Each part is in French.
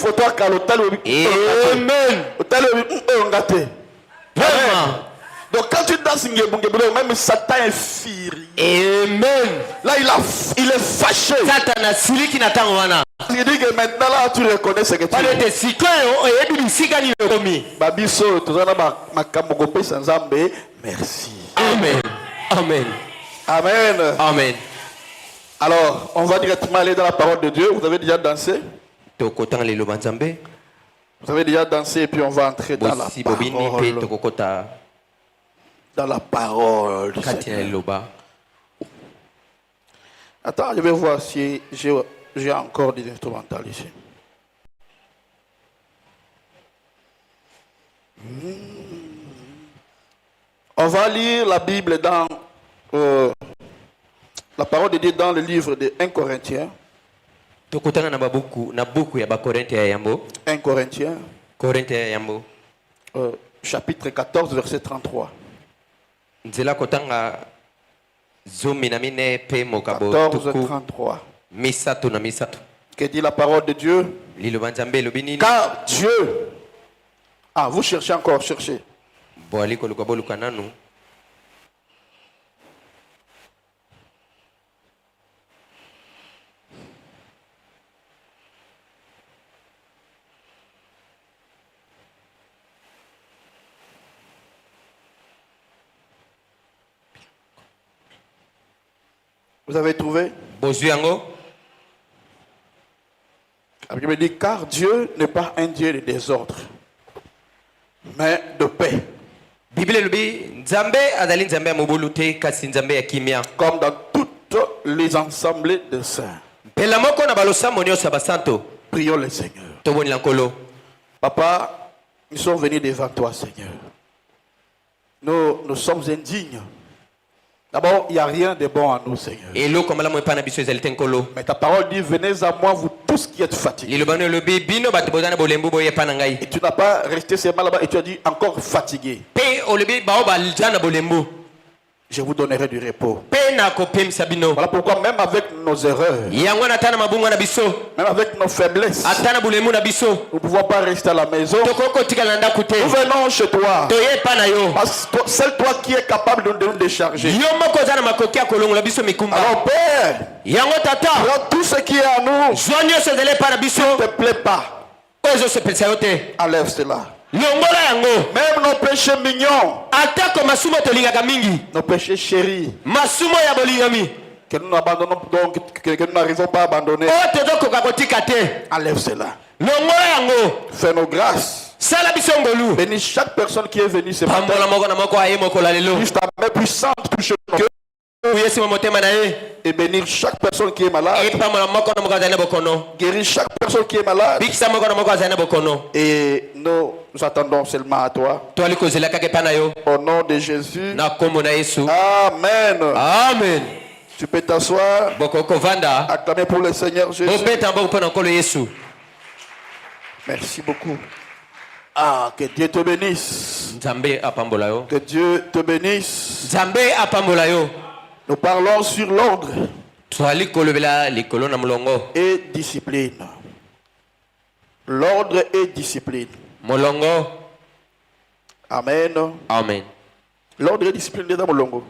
photo à Kalotalo. Amen. Vraiment. Donc quand tu danses, même Satan est furieux. Amen. Là, il est fâché. Satan sili qui n'attend rien. Il dit que maintenant là, tu reconnais ce que tu es. Merci. Amen. Amen. Amen. Amen. Alors, on va directement aller dans la parole de Dieu. Vous avez déjà dansé? Vous avez déjà dansé et puis on va entrer dans la parole. Dans la parole. Attends, je vais voir si j'ai encore des instrumentales ici. On va lire la Bible dans la parole de Dieu dans le livre de 1 Corinthiens. 1 Corinthiens. Chapitre 14, verset 33. 14:33. Que dit la parole de Dieu? Car Dieu. Ah, vous cherchez encore, cherchez. Vous avez trouvé? La Bible dit, car Dieu n'est pas un Dieu de désordre, mais de paix. Comme dans toutes les assemblées de saints. Prions le Seigneur. Papa, nous sommes venus devant toi, Seigneur. Nous sommes indignes. D'abord, il n'y a rien de bon à nous, Seigneur. Mais ta parole dit, venez à moi, vous tous qui êtes fatigués. Et tu n'as pas resté seulement là-bas et tu as dit encore fatigué. Je vous donnerai du repos. Voilà pourquoi même avec nos erreurs, même avec nos faiblesses, nous ne pouvons pas rester à la maison. Nous venons chez toi. Parce que c'est toi qui es capable de nous décharger. Alors Père, prends tout ce qui est à nous. S'il ne te plaît pas, enlève cela. Même nos péchés mignons, nos péchés chéris, que nous n'abandonnons donc, que nous n'arrivons pas à abandonner, enlève cela. Fais-nous grâce. Bénis chaque personne qui est venue ce matin. Puisse ta main puissante toucher nos cœurs. Et bénir chaque personne qui est malade. Guérir chaque personne qui est malade. Et nous attendons seulement à toi. Au nom de Jésus. Amen. Amen. Tu peux t'asseoir. Acclamer pour le Seigneur Jésus. Merci beaucoup. Ah, que Dieu te bénisse. Que Dieu te bénisse. Nous parlons sur l'ordre et discipline. L'ordre et discipline. Amen. Amen. L'ordre et discipline de Molongo.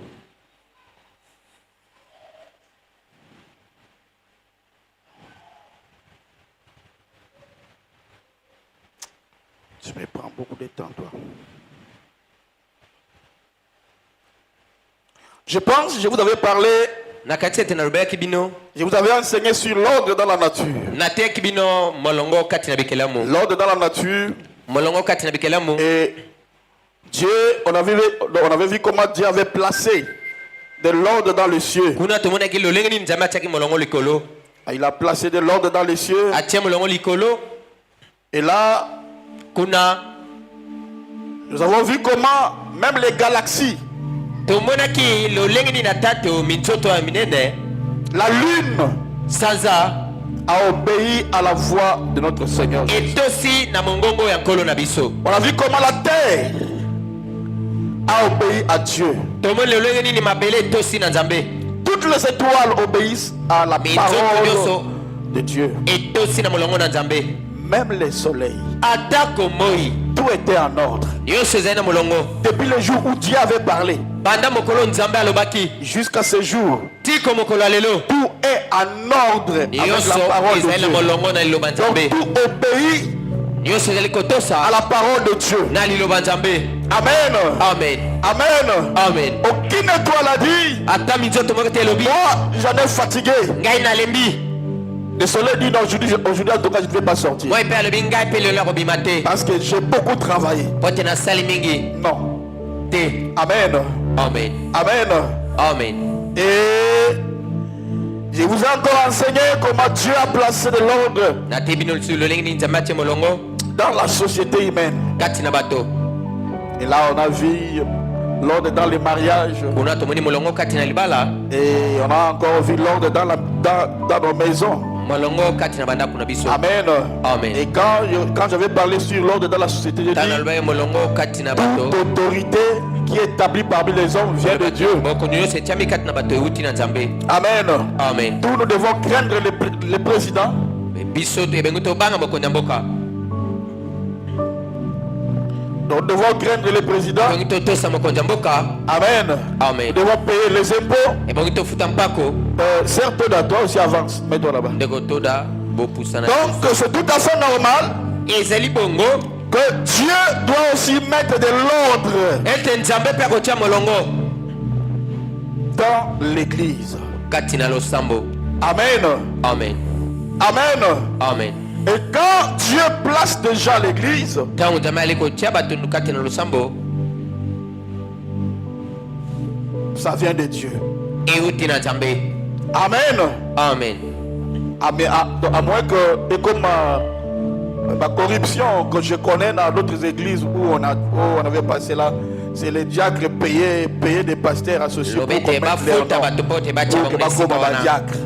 Tu me prends beaucoup de temps, toi. Je pense que je vous avais parlé. Je vous avais enseigné sur l'ordre dans la nature. L'ordre dans la nature. Et Dieu, on avait vu comment Dieu avait placé de l'ordre dans les cieux. Il a placé de l'ordre dans les cieux. Et là, nous avons vu comment même les galaxies, la lune a obéi à la voix de notre Seigneur Jésus. On a vu comment la terre a obéi à Dieu. Toutes les étoiles obéissent à la parole de Dieu. même les soleils, tout était en ordre. Depuis le jour où Dieu avait parlé jusqu'à ce jour, tout est en ordre avec la parole de Dieu. Donc tout obéit à la parole de Dieu. Amen. Amen. Amen. Amen. Aucune étoile a dit, moi j'en ai fatigué. Le soleil dit non, aujourd'hui en tout cas je ne vais pas sortir. Parce que j'ai beaucoup travaillé. Non. Amen. Amen. Amen. Amen. Et je vous ai encore enseigné comment Dieu a placé de l'ordre dans la société humaine. Et là on a vu l'ordre dans les mariages. Et on a encore vu l'ordre dans nos maisons. Amen. Amen. Et quand j'avais parlé sur l'ordre dans la société, j'ai dit toute autorité qui est établie parmi les hommes vient de Dieu. Amen. Amen. Tous nous devons craindre le président. Nous devons craindre le président. Amen. Amen. Nous devons payer les impôts. Certes, toi aussi avance. Mets-toi là-bas. Donc, c'est tout à fait normal que Dieu doit aussi mettre de l'ordre dans l'église. Amen. Amen. Amen. Amen. Et quand Dieu place déjà l'église, ça vient de Dieu. Amen. Amen. À moins que, et comme ma corruption que je connais dans d'autres églises où on avait passé là, c'est les diacres payés des pasteurs associés pour mettre leur diacre.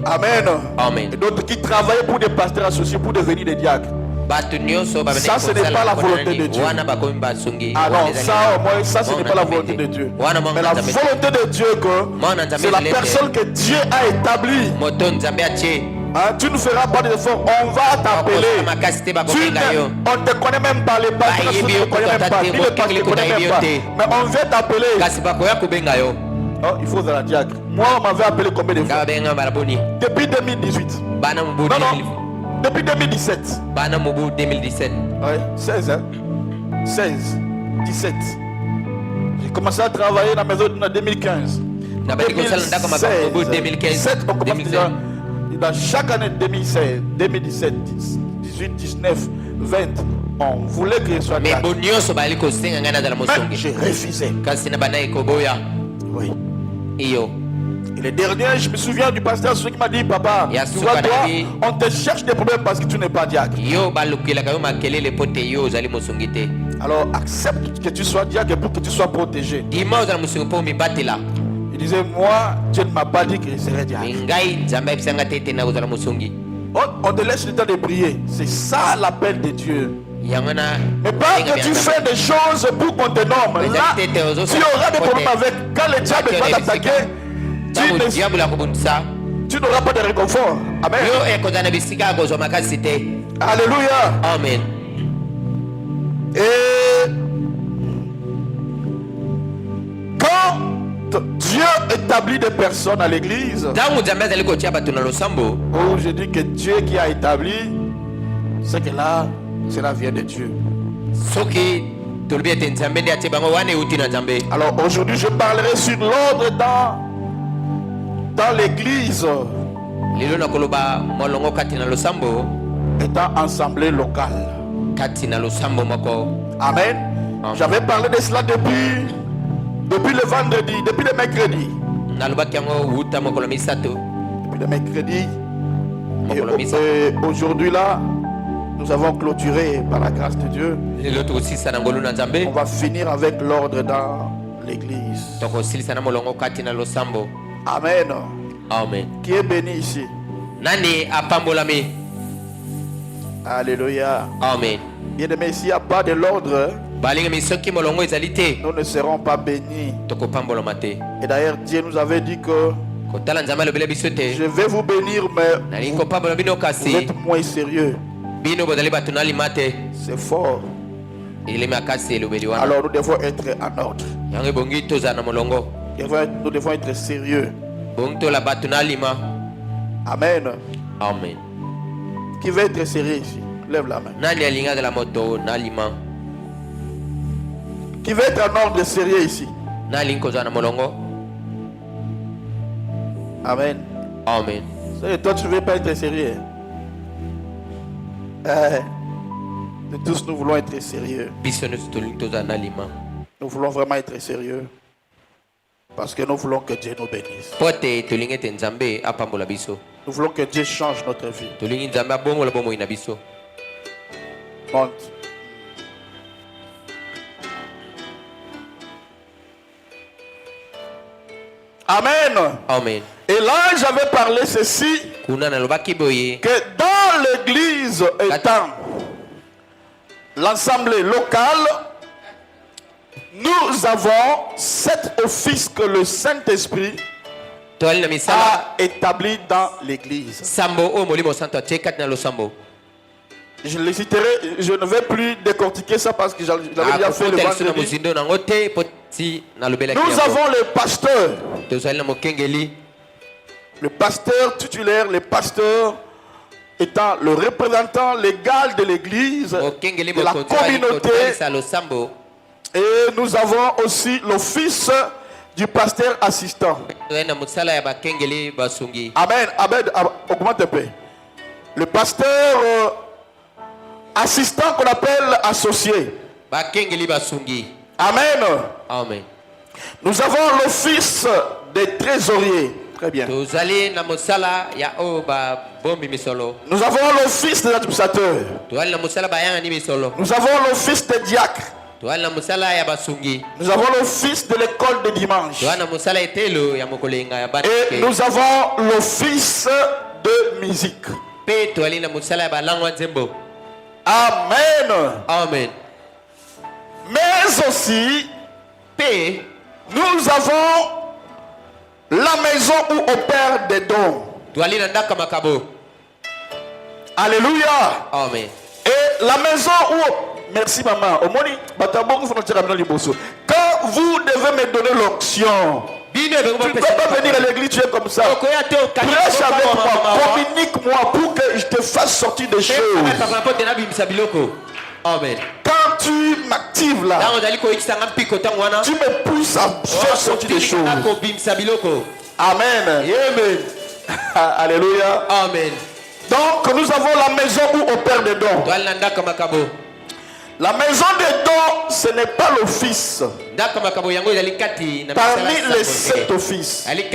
Amen. Amen. Et d'autres qui travaillaient pour des pasteurs associés pour devenir des diacres. Ça, ce n'est pas la volonté de Dieu. Ah non, ça au moins, ça ce n'est pas la volonté de Dieu. Mais la volonté de Dieu, c'est la personne que Dieu a établie. Hein, tu ne feras pas d'efforts, on va t'appeler. On ne te connaît même pas, les pasteurs ne te connaissent même pas, ni le pasteur ne te connaît même pas. Mais on vient t'appeler. Oh, il faut de la diacre. Moi, on m'avait appelé combien de fois? Depuis 2018. Non, depuis 2017. Oui, 16, hein? 16, 17. J'ai commencé à travailler dans la maison en 2015. 2016, on commence déjà. Dans chaque année 2016, 2017, 18, 19, 20, on voulait que je sois diacre. Mais j'ai refusé. Oui. Et le dernier, je me souviens du pasteur qui m'a dit, papa, tu vois toi, on te cherche des problèmes parce que tu n'es pas diacre. Alors accepte que tu sois diacre pour que tu sois protégé. Il disait, moi, Dieu ne m'a pas dit que je serais diacre. On te laisse le temps de prier. C'est ça l'appel de Dieu. Mais pas que tu fais des choses pour qu'on te nomme. Là, tu auras des problèmes avec. Quand le diable va t'attaquer, tu n'auras pas de réconfort. Amen. Alléluia. Amen. Et quand Dieu établit des personnes à l'église, où je dis que Dieu qui a établi, c'est que là, cela vient de Dieu. Alors aujourd'hui, je parlerai sur l'ordre dans l'église étant assemblée locale. Amen. J'avais parlé de cela depuis le vendredi, depuis le mercredi. Depuis le mercredi. Et aujourd'hui là, nous avons clôturé par la grâce de Dieu. On va finir avec l'ordre dans l'église. Amen. Amen. Qui est béni ici? Alléluia. Amen. Bien aimé, s'il n'y a pas de l'ordre, nous ne serons pas bénis. Et d'ailleurs, Dieu nous avait dit que Je vais vous bénir, mais vous êtes moins sérieux. C'est fort. Alors nous devons être en ordre. Nous devons être sérieux. Amen. Amen. Qui veut être sérieux ici? Lève la main. Qui veut être en ordre sérieux ici? Amen. Amen. Toi, tu ne veux pas être sérieux. Nous tous, nous voulons être sérieux. Nous voulons vraiment être sérieux. Parce que nous voulons que Dieu nous bénisse. Nous voulons que Dieu change notre vie. Monte. Amen. Amen. Et là, j'avais parlé ceci, que dans l'église étant l'assemblée locale, nous avons cet office que le Saint-Esprit a établi dans l'église. Je les citerai, je ne vais plus décortiquer ça parce que j'avais déjà fait le vendredi. Nous avons le pasteur. Le pasteur titulaire, le pasteur étant le représentant légal de l'église, de la communauté. Et nous avons aussi l'office du pasteur assistant. Amen. Amen. Augmente un peu. Le pasteur assistant qu'on appelle associé. Amen. Amen. Nous avons l'office des trésoriers. Très bien. Nous avons l'office des administrateurs. Nous avons l'office des diacres. Nous avons l'office de l'école de dimanche. Et nous avons l'office de musique. Amen. Amen. Mais aussi, nous avons la maison où opèrent des dons. Alléluia. Amen. Et la maison où... Merci maman. Quand vous devez me donner l'onction, tu ne peux pas venir à l'église, tu es comme ça. Prêche avec moi, communique-moi pour que je te fasse sortir des choses. Amen. Quand tu m'actives là, tu me pousses à faire sortir des choses. Amen. Amen. Alléluia. Amen. Donc nous avons la maison où opère des dons. La maison des dons, ce n'est pas l'office parmi les 7 offices. Mais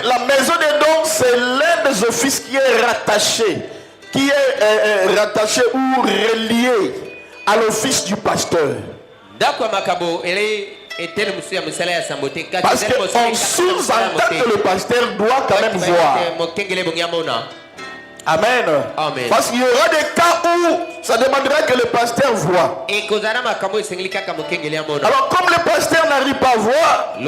la maison des dons, c'est l'un des offices qui est rattaché, ou relié à l'office du pasteur. Parce qu'on sous-entend que le pasteur doit quand même voir. Amen. Amen. Parce qu'il y aura des cas où ça demanderait que le pasteur voit. Alors comme le pasteur n'arrive pas à voir,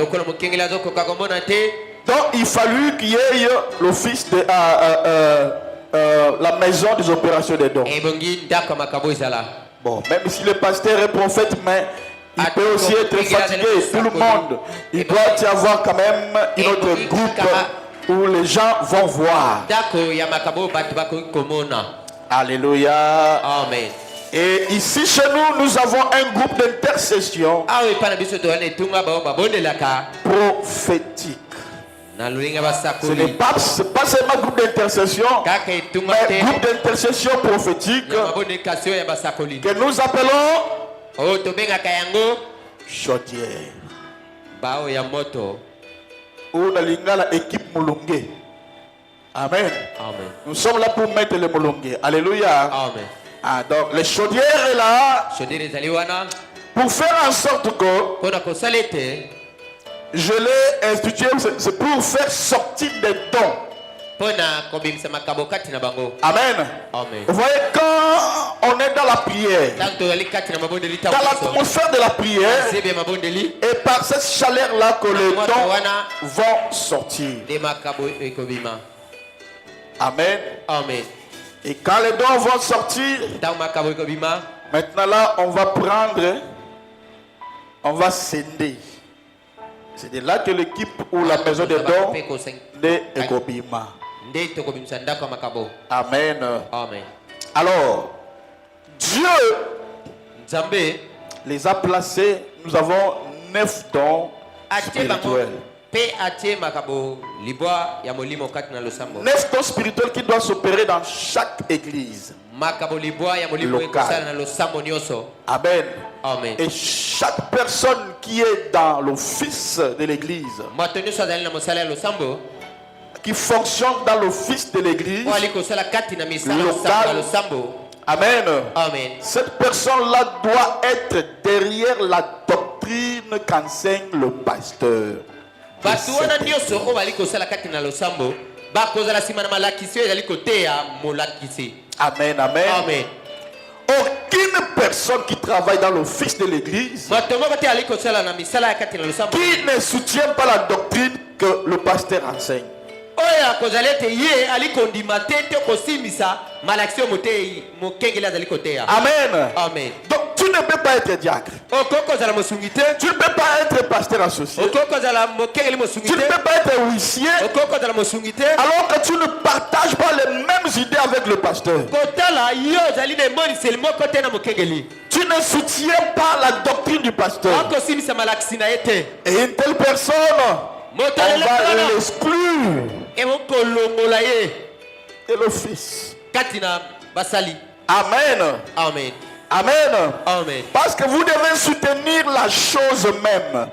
donc il fallut qu'il y ait l'office de la maison des opérations des dons. Bon, même si le pasteur est prophète, mais il peut aussi être fatigué, tout le monde. Il doit y avoir quand même un autre groupe où les gens vont voir. Alléluia. Amen. Et ici chez nous, nous avons un groupe d'intercession prophétique. Ce n'est pas seulement groupe d'intercession, mais groupe d'intercession prophétique que nous appelons chaudière. Ou la lingala équipe Moulongé. Amen. Amen. Nous sommes là pour mettre le Moulongé. Alléluia. Amen. Ah, donc les chaudières est là pour faire en sorte que je l'ai institué, c'est pour faire sortir des dons. Amen. Amen. Vous voyez, quand on est dans la prière, dans l'atmosphère de la prière, et par cette chaleur-là que les dons vont sortir. Amen. Amen. Et quand les dons vont sortir, maintenant là, on va prendre, on va scinder. C'est de là que l'équipe ou la maison des dons de Ekobima. Amen. Amen. Alors, Dieu les a placés. Nous avons 9 dons spirituels. 9 dons spirituels qui doivent s'opérer dans chaque église locale. Amen. Amen. Et chaque personne qui est dans l'office de l'église, qui fonctionne dans l'office de l'église locale, amen. Amen. Cette personne-là doit être derrière la doctrine qu'enseigne le pasteur. Amen, amen. Amen. Aucune personne qui travaille dans l'office de l'église qui ne soutient pas la doctrine que le pasteur enseigne. Amen. Amen. Donc tu ne peux pas être diacre. Tu ne peux pas être pasteur associé. Tu ne peux pas être huissier alors que tu ne partages pas les mêmes idées avec le pasteur. Tu ne soutiens pas la doctrine du pasteur. Et une telle personne, on va l'exclure de l'office. Amen. Amen. Amen. Amen. Parce que vous devez soutenir la chose même.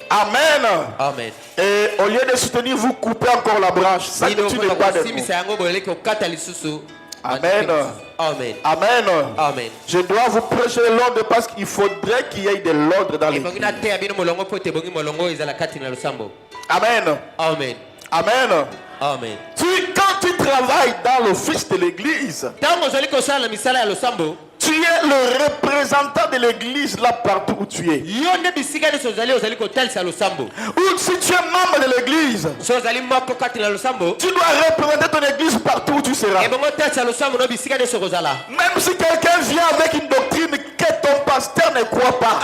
Amen. Amen. Et au lieu de soutenir, vous coupez encore la branche. Ça ne tue pas de nous. Amen. Amen. Amen. Amen. Je dois vous prêcher l'ordre parce qu'il faudrait qu'il y ait de l'ordre dans l'église. Amen. Amen. Amen. Amen. Quand tu travailles dans l'office de l'église, tu es le représentant de l'église là partout où tu es. Ou si tu es membre de l'église, tu dois représenter ton église partout où tu seras. Même si quelqu'un vient avec une doctrine que ton pasteur ne croit pas,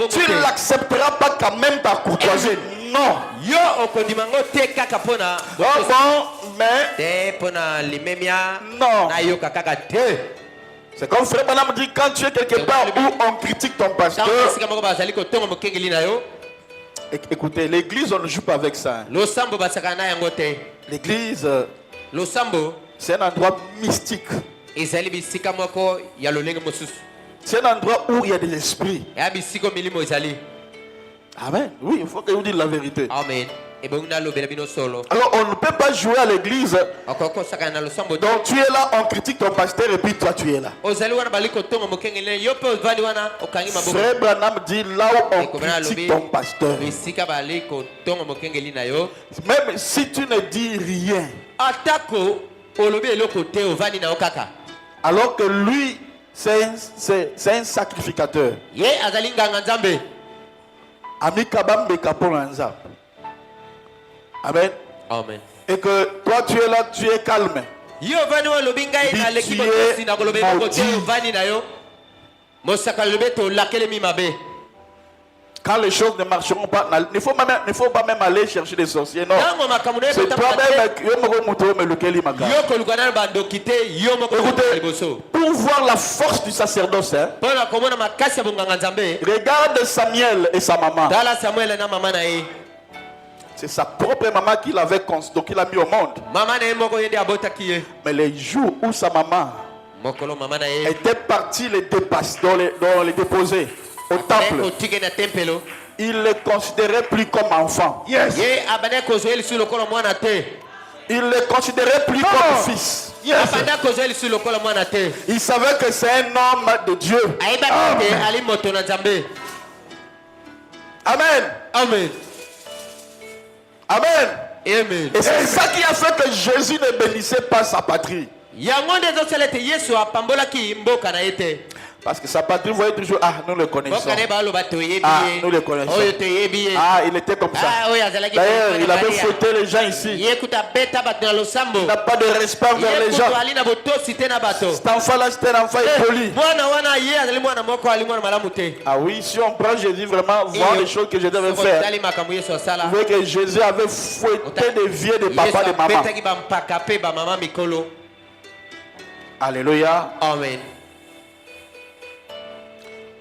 tu ne l'accepteras pas quand même par courtoisie. Non. Non. C'est comme Frère Branham dit, quand tu es quelque part où on critique ton pasteur, écoutez, l'église on ne joue pas avec ça. L'église, c'est un endroit mystique. C'est un endroit où il y a de l'esprit. Amen. Oui, il faut que vous dites la vérité. Amen. Alors on ne peut pas jouer à l'église. Donc tu es là, on critique ton pasteur et puis toi tu es là. Frère Branham dit là où on critique ton pasteur, même si tu ne dis rien, alors que lui c'est un sacrificateur. Ami kabambe kaponanza. Amen. Amen. Et que toi tu es là, tu es calme. Quand les choses ne marcheront pas, il ne faut pas même aller chercher des sorciers. Non. C'est toi-même. Écoutez, pour voir la force du sacerdoce, hein, regarde Samuel et sa maman. C'est sa propre maman qui l'avait donc il a mis au monde. Mais les jours où sa maman était partie les déposer au temple, il les considérait plus comme enfants. Yes. Il les considérait plus comme fils. Yes. Il savait que c'est un homme de Dieu. Amen. Amen. Amen. Et c'est ça qui a fait que Jésus ne bénissait pas sa patrie. Parce que sa patrie voyait toujours, ah, nous le connaissons. Ah, nous le connaissons. Ah, il était comme ça. D'ailleurs, il avait fouetté les gens ici. Il n'a pas de respect envers les gens. Cet enfant-là, c'était un enfant impoli. Ah oui, si on prend Jésus vraiment, voir les choses que Jésus devait faire. Vous voyez que Jésus avait fouetté des vieux, des papas, des mamans. Alléluia. Amen.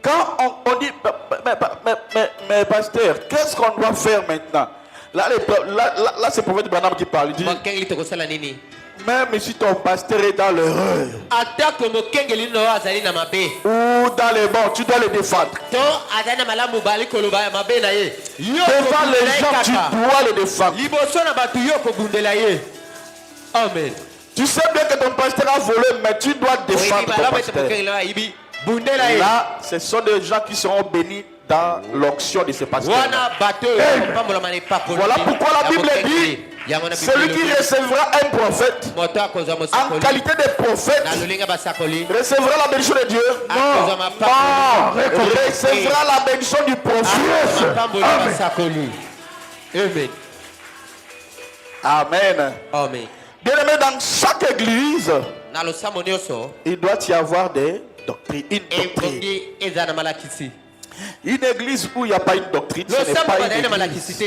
Quand on dit, mais pasteur, qu'est-ce qu'on doit faire maintenant? Là, c'est le prophète Branham qui parle. Il dit, même si ton pasteur est dans l'erreur ou dans les bons, tu dois le défendre. Devant les gens, tu dois le défendre. Amen. Tu sais bien que ton pasteur a volé, mais tu dois défendre ton pasteur. Là, ce sont des gens qui seront bénis dans l'onction de ce pasteur. Voilà pourquoi la Bible dit, celui qui recevra un prophète en qualité de prophète recevra la bénédiction de Dieu. Non, recevra la bénédiction du prophète. Amen. Amen. Bien aimé, dans chaque église, il doit y avoir des doctrines, une doctrine. Une église où il n'y a pas une doctrine, ce n'est pas une église.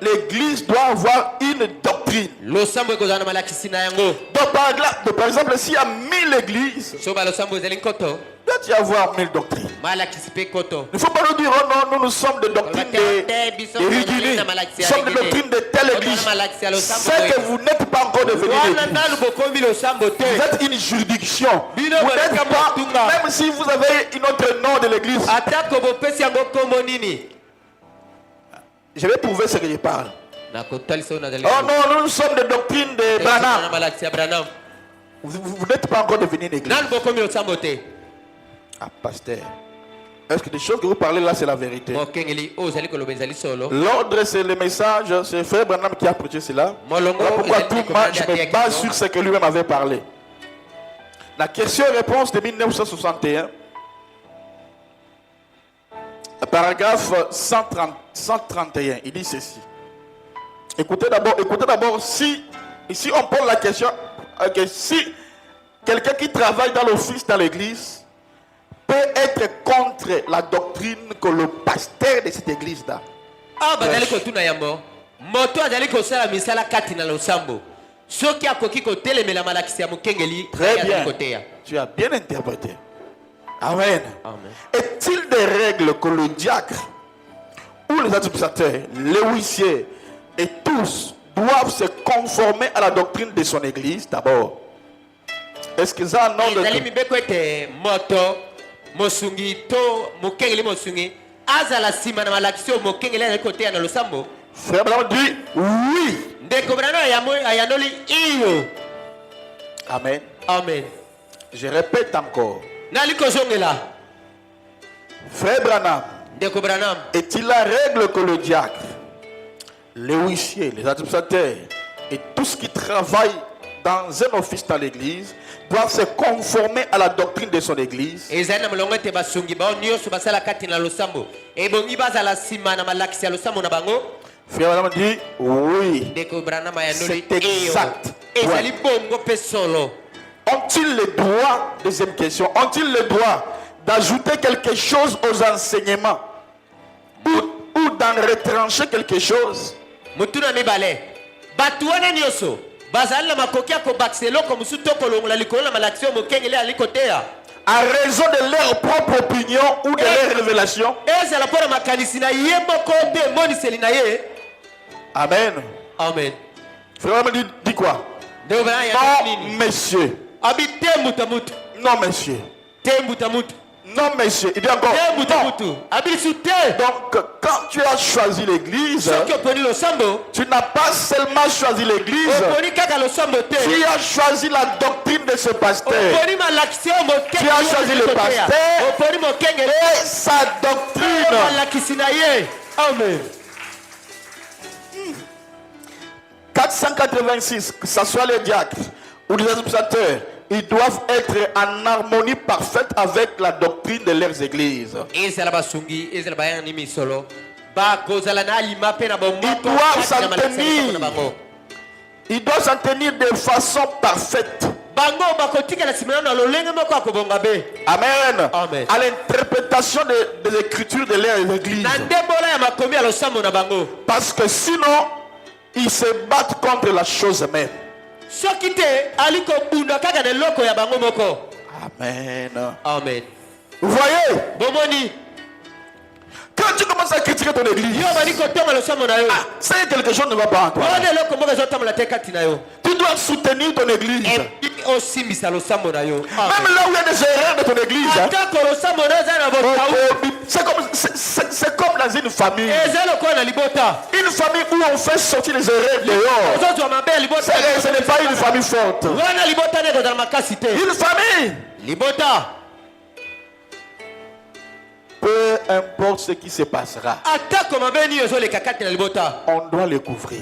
L'église doit avoir une doctrine. Donc par exemple, s'il y a 1000 églises, il doit y avoir 1000 doctrines. Il ne faut pas nous dire, oh non, nous sommes de doctrines de Rigini, nous sommes de doctrines de telle église. C'est que vous n'êtes pas encore devenu l'église. Vous êtes une juridiction. Vous n'êtes pas, même si vous avez un autre nom de l'église. Je vais prouver ce que je parle. Oh non, nous sommes de doctrines de Branham. Vous n'êtes pas encore devenu une église. Ah, pasteur, est-ce que les choses que vous parlez là, c'est la vérité? L'ordre, c'est le message, c'est Frère Branham qui a prêché cela. Voilà pourquoi tout le monde, je me base sur ce que lui-même avait parlé. La question-réponse de 1961, paragraphe 131, il dit ceci. Écoutez d'abord, si ici on pose la question, si quelqu'un qui travaille dans l'office dans l'église peut être contre la doctrine que le pasteur de cette église-là. Très bien. Tu as bien interprété. Amen. Est-il des règles que le diacre ou les administrateurs, les huissiers et tous doivent se conformer à la doctrine de son église d'abord? Est-ce que ça a un nom de... Frère Branham dit oui. Amen. Amen. Je répète encore. Frère Branham, est-il la règle que le diacre, les huissiers, les administrateurs et tout ce qui travaille dans un office dans l'église doivent se conformer à la doctrine de son église? Frère Branham dit oui. C'est exact. Ont-ils le droit, deuxième question, ont-ils le droit d'ajouter quelque chose aux enseignements ou d'en retrancher quelque chose? À raison de leur propre opinion ou de leur révélation? Amen. Amen. Frère Branham dit quoi? Non, monsieur. Non, monsieur. Non, monsieur. Il dit encore non. Donc, quand tu as choisi l'église, tu n'as pas seulement choisi l'église, tu as choisi la doctrine de ce pasteur. Tu as choisi le pasteur et sa doctrine. Amen. 486, que ce soit les diacres ou les administrateurs, ils doivent être en harmonie parfaite avec la doctrine de leurs églises. Ils doivent s'en tenir de façon parfaite. Amen. Amen. À l'interprétation des écritures de leurs églises. Parce que sinon, ils se battent contre la chose même. Amen. Amen. Vous voyez? Quand tu commences à critiquer ton église, c'est quelque chose ne va pas en toi. Tu dois soutenir ton église. Même là où il y a des erreurs de ton église, c'est comme dans une famille. Une famille où on fait sortir les erreurs dehors, ce n'est pas une famille forte. Une famille. Peu importe ce qui se passera, on doit le couvrir.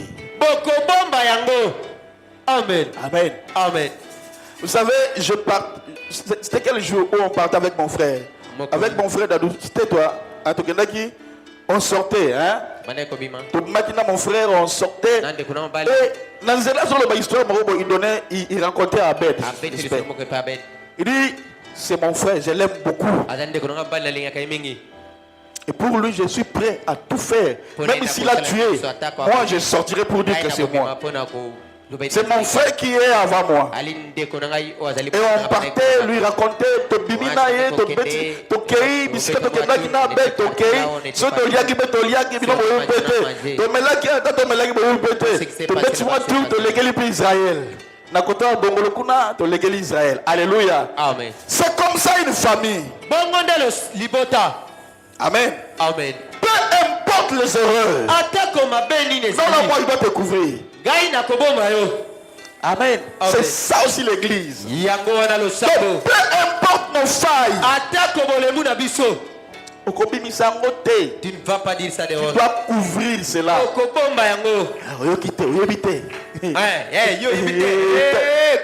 Amen. Amen. Amen. Vous savez, c'était quel jour où on partait avec mon frère? Avec mon frère Dadou, c'était toi. On sortait, hein? Maintenant, mon frère, on sortait. Et dans l'histoire, il rencontrait Abed. Il dit, c'est mon frère, je l'aime beaucoup. Et pour lui, je suis prêt à tout faire. Même s'il a tué, moi, je sortirai pour dire que c'est moi. C'est mon frère qui est avant moi. Et on partait lui raconter Tobimina, Tokei, Biscuit, Tokemakina, Tokei, Sotoliaki, Betoliaki, Bilomopete, Tomelaki, Tomelaki, Tobetiwa, tout, Tolegeli pour Israël. Nakota Dongolokuna, Tolegeli Israël. Alléluia. Amen. C'est comme ça une famille. Amen. Amen. Peu importe les erreurs, dans la voie, il va te couvrir. Amen. C'est ça aussi l'église. Donc, peu importe nos failles, tu ne vas pas dire ça tu dehors. dois couvrir cela.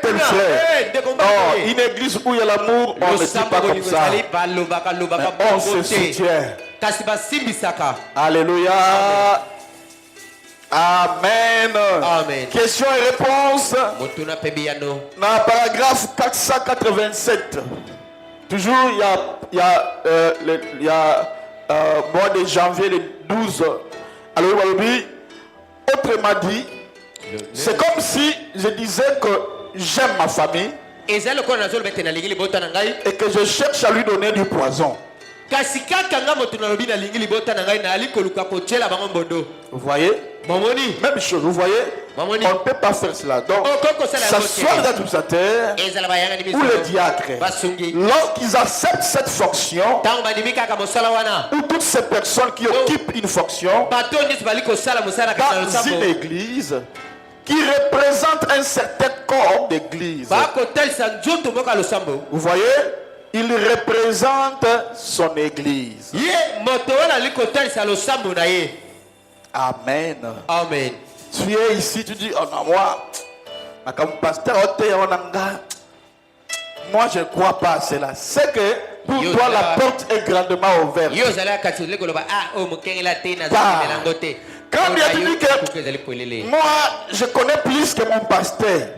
Tel frère. Oh, une église où il y a l'amour, on ne dit pas comme ça. Mais on se soutient. Alléluia. Amen. Amen. Question et réponse. Dans le paragraphe 487. Toujours, il y a mois de janvier, le 12. Alors, autrement dit, c'est comme si je disais que j'aime ma famille et que je cherche à lui donner du poison. Vous voyez? Même chose, vous voyez? On ne peut pas faire cela. Donc, ça soit les administrateurs ou les diacres, lorsqu'ils acceptent cette fonction, ou toutes ces personnes qui occupent une fonction dans une église qui représente un certain corps d'église, vous voyez? Il représente son église. Amen. Amen. Tu es ici, tu dis, oh non, moi, comme pasteur, moi je ne crois pas à cela. C'est que pour toi, la porte est grandement ouverte. Quand il a dit que moi, je connais plus que mon pasteur.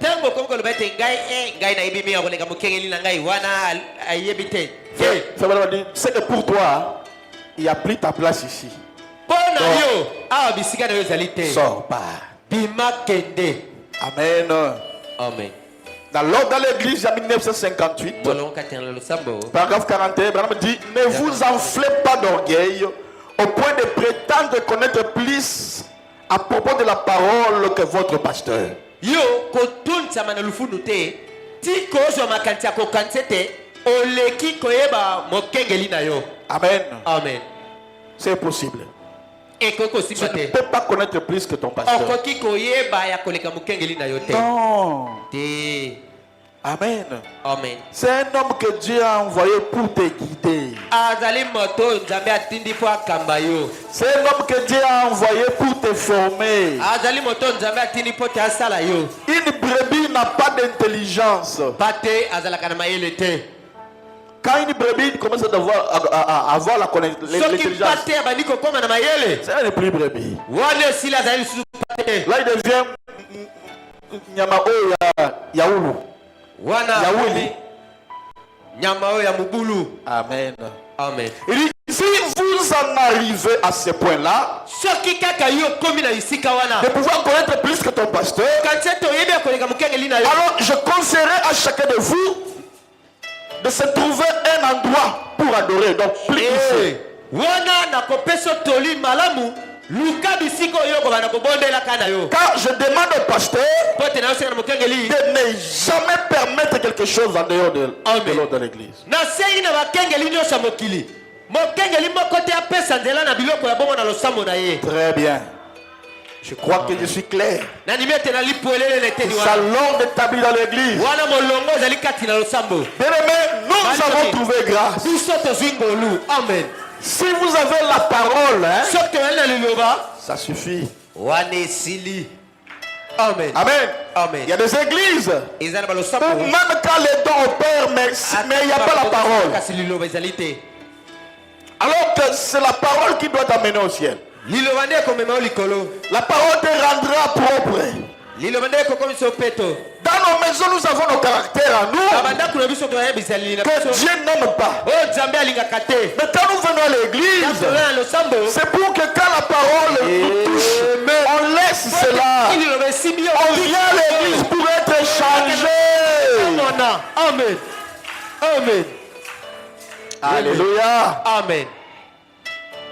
C'est que pour toi, il n'y a plus ta place ici. Sors pas. Amen. Amen. Dans l'église en 1958, paragraphe 41, Branham dit, ne vous enflez pas d'orgueil au point de prétendre connaître plus à propos de la parole que votre pasteur. Amen. Amen. C'est possible. Tu ne peux pas connaître plus que ton pasteur. Non. Amen. Amen. C'est un homme que Dieu a envoyé pour te guider. C'est un homme que Dieu a envoyé pour te former. Une brebis n'a pas d'intelligence. Quand une brebis commence à avoir l'intelligence, c'est une plus brebis. Là, il devient Nyamao Yaoulou. Amen. Amen. Il dit, si vous en arrivez à ce point-là, de pouvoir connaître plus que ton pasteur, alors je conseillerais à chacun de vous de se trouver un endroit pour adorer. Donc, plus ici. Car je demande au pasteur de ne jamais permettre quelque chose en dehors de l'ordre de l'église. Très bien. Je crois que je suis clair. Salon établi dans l'église. Bien-aimés, nous avons trouvé grâce. Amen. Si vous avez la parole, ça suffit. Amen. Amen. Amen. Il y a des églises où même quand les dons opèrent, mais il n'y a pas la parole. Alors que c'est la parole qui doit t'amener au ciel. La parole te rendra propre. Dans nos maisons, nous avons nos caractères à nous que Dieu n'aime pas. Mais quand nous venons à l'église, c'est pour que quand la parole nous touche, on laisse cela. On vient à l'église pour être changé. Amen. Amen. Alléluia. Amen.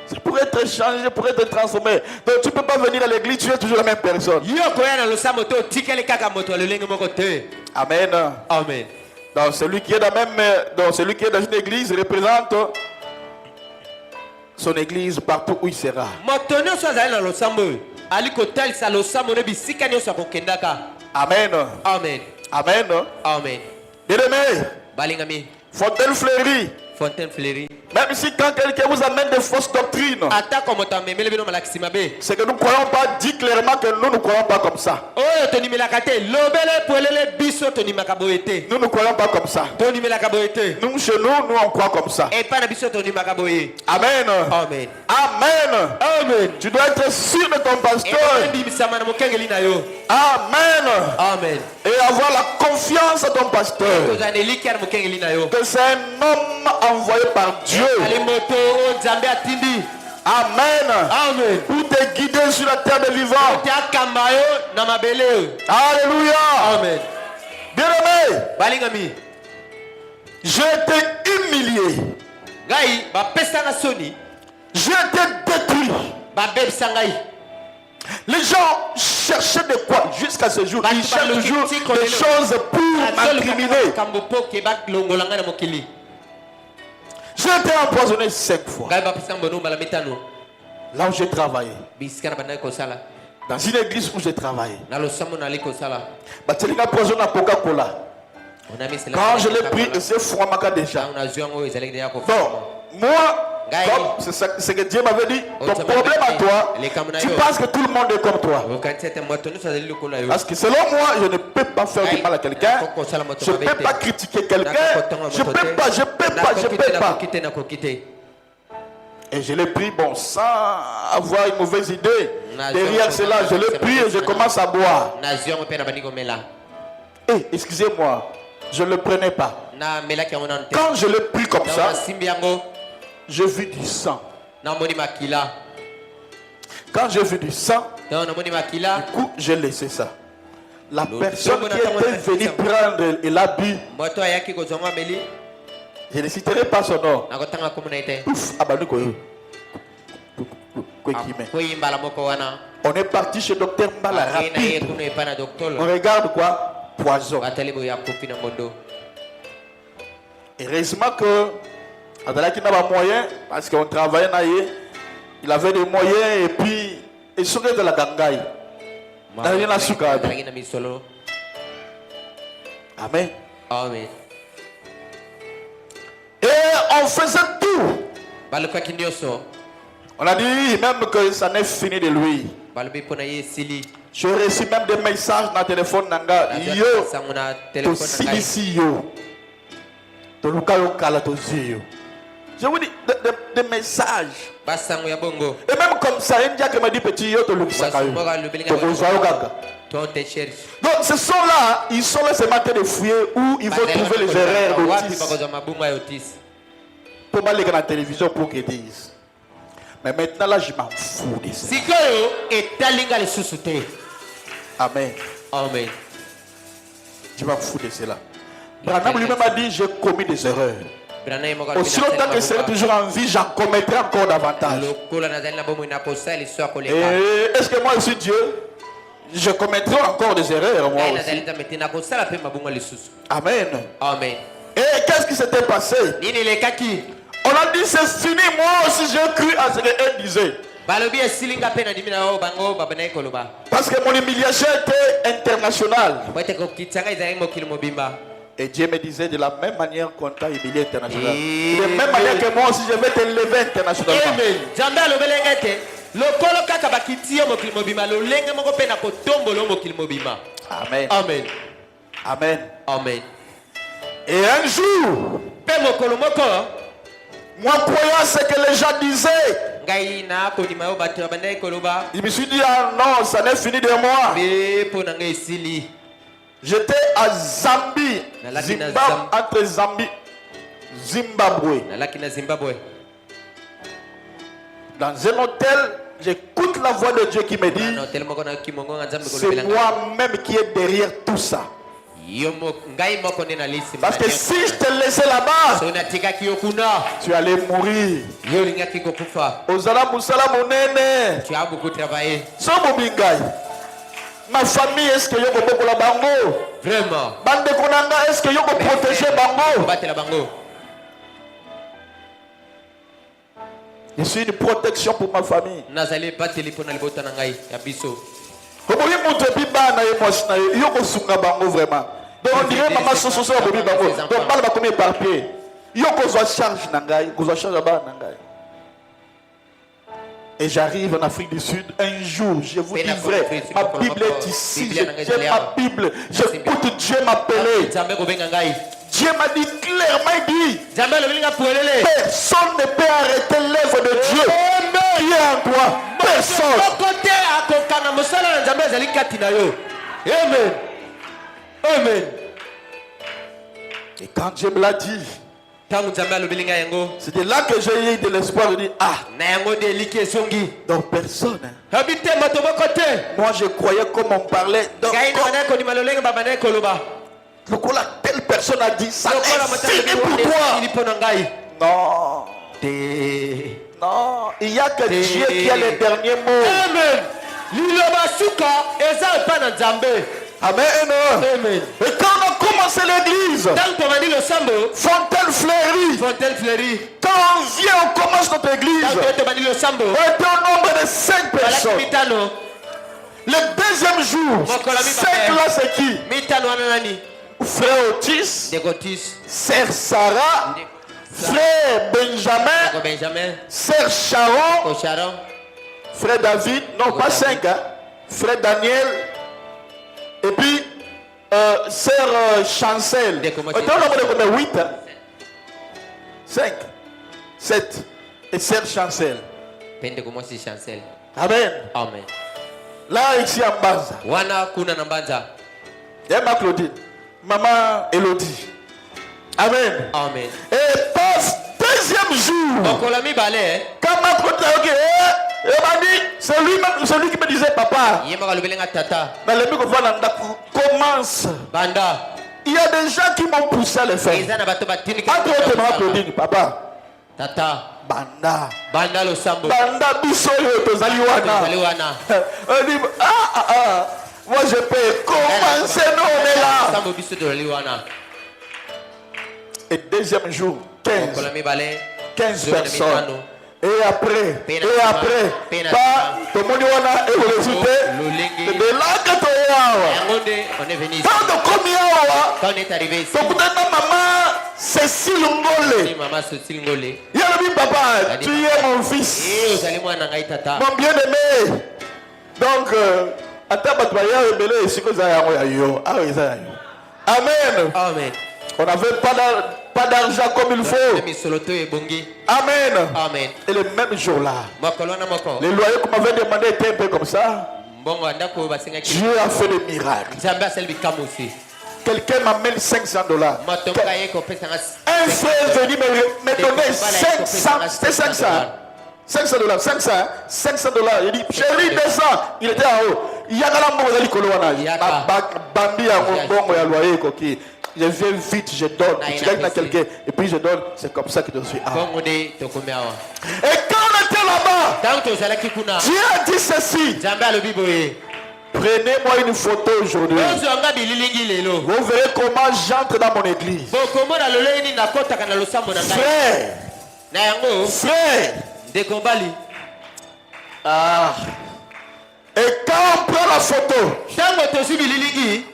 C'est pour être changé, pour être transformé. Donc tu ne peux pas venir à l'église, tu es toujours la même personne. Amen. Amen. Donc celui qui est dans une église représente son église partout où il sera. Amen. Amen. Amen. Amen. Bien-aimé, Fontaine Fleury. Même si quand quelqu'un vous amène des fausses doctrines, c'est que nous ne croyons pas, dit clairement que nous ne croyons pas comme ça. Nous ne croyons pas comme ça. Nous, chez nous, on croit comme ça. Amen. Amen. Amen. Amen. Tu dois être sûr de ton pasteur. Amen. Amen. Et avoir la confiance à ton pasteur. Que c'est un homme envoyé par Dieu. Amen. Amen. Pour te guider sur la terre des vivants. Alléluia. Amen. Bien-aimé, j'ai été humilié. J'ai été détruit. Les gens cherchaient de quoi jusqu'à ce jour. Ils cherchent toujours des choses pour m'incriminer. J'ai été empoisonné 5 fois. Là où j'ai travaillé. Dans une église où j'ai travaillé. Quand je l'ai pris, c'est froid déjà. Donc, moi, c'est que Dieu m'avait dit, ton problème à toi, tu penses que tout le monde est comme toi. Parce que selon moi, je ne peux pas faire du mal à quelqu'un. Je ne peux pas critiquer quelqu'un. Je ne peux pas. Et je l'ai pris, bon, sans avoir une mauvaise idée. Derrière cela, je l'ai pris et je commence à boire. Et excusez-moi, je ne le prenais pas. Quand je l'ai pris comme ça, j'ai vu du sang. Quand j'ai vu du sang, du coup, j'ai laissé ça. La personne qui était venue prendre et l'a bu, je ne citerai pas son nom. On est parti chez Docteur Mbala rapide. On regarde quoi? Poison. Heureusement que Adalaki n'a pas moyen parce qu'on travaillait naïe. Il avait des moyens et puis il serait de la gangaï. Amen. Amen. Et on faisait tout. Baluka kinyoso. On a dit même que ça n'est fini de lui. Balubi ponaye sili. Je reçu même des messages dans le téléphone nanga. Yo, to silisi yo. To luka yo kala to ziyo. Je vous dis des messages. Basango ya bongo. Et même comme ça, il y a qui m'a dit petit yo to lukisa kayo. To bozo yo gaga. Donc ce sont là, ils sont là ce matin de fouiller où ils vont trouver les erreurs d'Otis. Pour aller dans la télévision pour qu'ils disent. Mais maintenant là, je m'en fous de ça. Amen. Amen. Je m'en fous de cela. Branham lui-même a dit, j'ai commis des erreurs. Aussi longtemps que je serai toujours en vie, j'en commettrai encore davantage. Et est-ce que moi je suis Dieu? Je commettrai encore des erreurs moi aussi. Amen. Amen. Et qu'est-ce qui s'était passé? On a dit c'est fini, moi aussi j'ai cru à ce qu'elle disait. Parce que mon humiliation était internationale. Et Dieu me disait de la même manière qu'on t'a humilié internationalement. De la même manière que moi aussi je vais t'élever internationalement. Amen. Amen. Amen. Amen. Et un jour, moi croyant ce que les gens disaient, je me suis dit, ah non, ça n'est fini de moi. J'étais à Zambie, entre Zambie, Zimbabwe. Dans un hôtel, j'écoute la voix de Dieu qui me dit, c'est moi-même qui est derrière tout ça. Parce que si je te laissais là-bas, tu allais mourir. Ozala musala monene. Ma famille, est-ce que yoko boko la bango? Vraiment. Bande konanga, est-ce que yoko protéger bango? Je suis une protection pour ma famille. Vraiment. Donc on dirait maman soso bobi bango. Donc parle comme éparpillé. Yoko zo charge nangai, ko zo charge ba nangai. Et j'arrive en Afrique du Sud un jour, je vous dis vrai, ma Bible est ici, j'ai ma Bible, j'écoute Dieu m'appeler. Dieu m'a dit clairement, il dit, personne ne peut arrêter l'œuvre de Dieu qui est en toi. Personne. Amen. Amen. Et quand Dieu me l'a dit, c'était là que j'ai eu de l'espoir de dire, ah, donc personne. Moi je croyais comme on parlait. Donc, telle personne a dit, ça est fini pour toi. Non. Non, il n'y a que Dieu qui a les derniers mots. Amen. Amen. Amen. Et quand on a commencé l'église, Fontaine fleurie. Quand on vient, on commence notre église. On était au nombre de 5 personnes. Le deuxième jour, 5 là c'est qui? Frère Otis, Sœur Sarah, Frère Benjamin, Sœur Sharon, Frère David, non pas 5, hein? Frère Daniel. Et puis, Sœur Chancel. On est au nombre de combien? 8, hein? 5, 7. Et Sœur Chancel. Amen. Amen. Là, ici en bas. Il y a ma Claudine. Maman Elodie. Amen. Amen. Et passe deuxième jour. Quand ma Claudine c'est lui qui me disait papa. Commence. Il y a des gens qui m'ont poussé à le faire. Entre autres, ma Claudine, papa. Tata. Banda. Banda lo sambo. Banda bisoyo tozaliwana. On dit moi je peux commencer non on est là. Sambo biso tozaliwana. Et deuxième jour 15 personnes. Et après, pas tout le monde a le résultat. De là que tu on est venu ici. Quand on est arrivé ici, maman Cécile Ngole. Maman Cécile Ngole. Papa, tu es mon fils. Mon bien-aimé. Donc, Amen. Amen. On n'avait pas d'argent comme il faut. Amen. Amen. Et le même jour-là, les loyers qu'on m'avait demandé étaient un peu comme ça. Dieu a fait des miracles. Quelqu'un m'amène $500. Un frère est venu me donner 500. C'était 500. $500. 500 $. Il dit, chérie, descends. Il était en haut. Il y a je viens vite, je donne. Tu gagnes à quelqu'un et puis je donne. C'est comme ça que je suis. Et quand on était là-bas, Dieu a dit ceci. Prenez-moi une photo aujourd'hui. Vous verrez comment j'entre dans mon église. Frère. Ah. Et quand on prend la photo,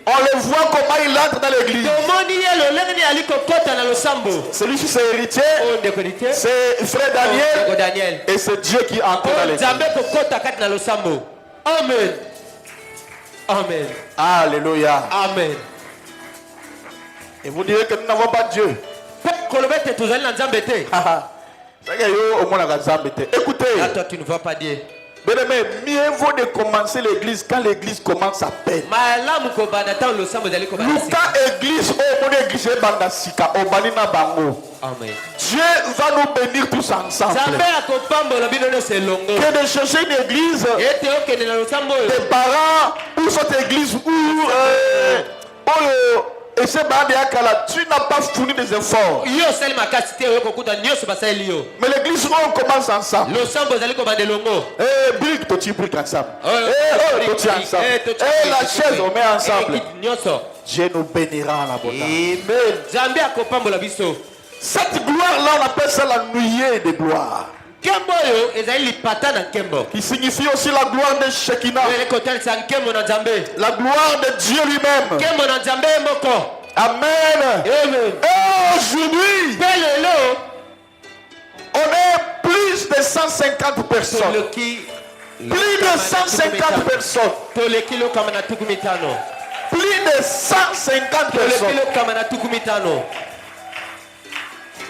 on le voit comment il entre dans l'église. Celui-ci c'est héritier, c'est frère Daniel, et c'est Dieu qui entre dans l'église. Amen. Amen. Alléluia. Amen. Et vous direz que nous n'avons pas Dieu. Écoutez. Toi tu ne vois pas Dieu. Mais mieux vaut de commencer l'église quand l'église commence à peine. Église, Amen. Dieu va nous bénir tous ensemble. Que de chercher une église, des parents, ou cette église, et ce tu n'as pas fourni des efforts. Mais l'église, on commence ensemble. Brique, tu briques ensemble. Et la chaise, on met ensemble. Dieu nous bénira en abondance. Amen. Cette gloire-là, on appelle ça la nuée de gloire. Qui signifie aussi la gloire de Shekinah. La gloire de Dieu lui-même. Amen. Et aujourd'hui, on est plus de 150 personnes. Plus de 150 personnes. Plus de 150 personnes.